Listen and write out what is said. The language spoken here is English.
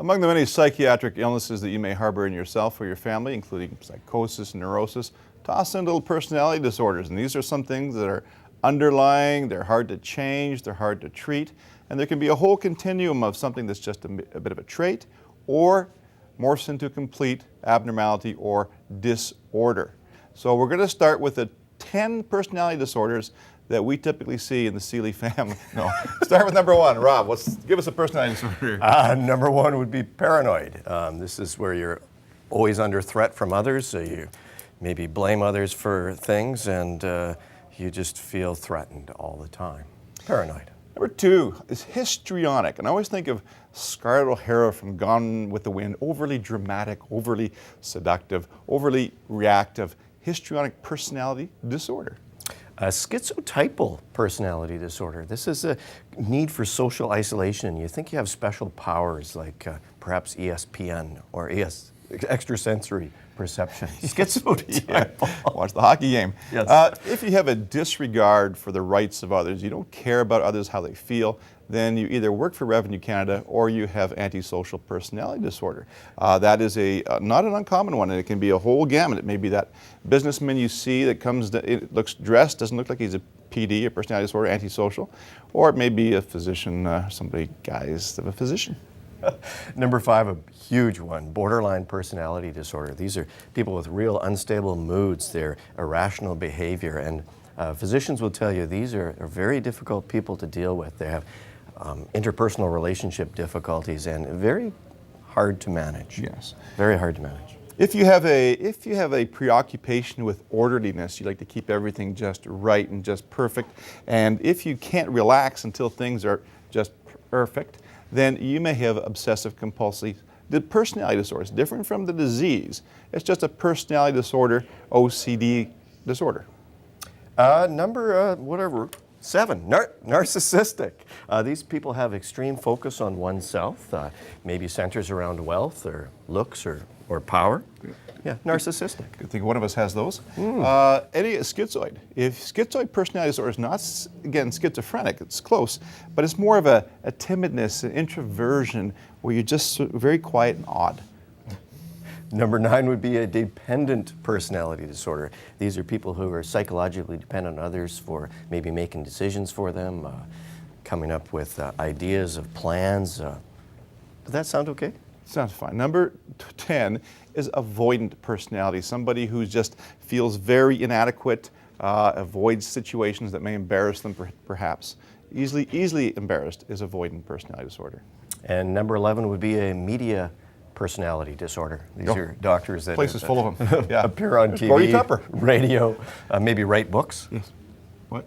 Among the many psychiatric illnesses that you may harbor in yourself or your family, including psychosis and neurosis, toss in little personality disorders. And these are some things that are underlying, they're hard to change, they're hard to treat, and there can be a whole continuum of something that's just a bit of a trait or morphs into complete abnormality or disorder. So we're going to start with the 10 personality disorders that we typically see in the Seeley family. No, start with number one. Rob, give us a personality disorder. Number one would be paranoid. This is where you're always under threat from others, so you maybe blame others for things, and you just feel threatened all the time. Paranoid. Number two is histrionic, and I always think of Scarlett O'Hara from Gone with the Wind, overly dramatic, overly seductive, overly reactive, histrionic personality disorder. A schizotypal personality disorder. This is a need for social isolation. You think you have special powers like perhaps ESPN or extrasensory perception. Schizotypal. Yeah. Watch the hockey game. Yes. If you have a disregard for the rights of others, you don't care about others, how they feel, then you either work for Revenue Canada or you have antisocial personality disorder. That is not an uncommon one, and it can be a whole gamut. It may be that businessman you see that it looks dressed, doesn't look like he's a PD, a personality disorder, antisocial, or it may be a physician, somebody guised of a physician. Number five, a huge one, borderline personality disorder. These are people with real unstable moods, their irrational behavior, and physicians will tell you these are very difficult people to deal with. They have interpersonal relationship difficulties and very hard to manage. Yes. Very hard to manage. If you have a preoccupation with orderliness, you like to keep everything just right and just perfect, and if you can't relax until things are just perfect, then you may have obsessive compulsive personality disorder. It's different from the disease. It's just a personality disorder, OCD disorder. Number seven, narcissistic. These people have extreme focus on oneself, maybe centers around wealth or looks or power. Yeah, narcissistic. Good thing one of us has those. Any schizoid. If schizoid personality disorder is not, again, schizophrenic, it's close, but it's more of a timidness, an introversion, where you're just very quiet and odd. Number nine would be a dependent personality disorder. These are people who are psychologically dependent on others for maybe making decisions for them, coming up with ideas of plans. Does that sound okay? Sounds fine. Number 10 is avoidant personality, somebody who just feels very inadequate, avoids situations that may embarrass them perhaps. Easily embarrassed is avoidant personality disorder. And number 11 would be a media personality disorder. These are doctors that place is full of them. Yeah. appear on TV, radio, maybe write books. Yes. What?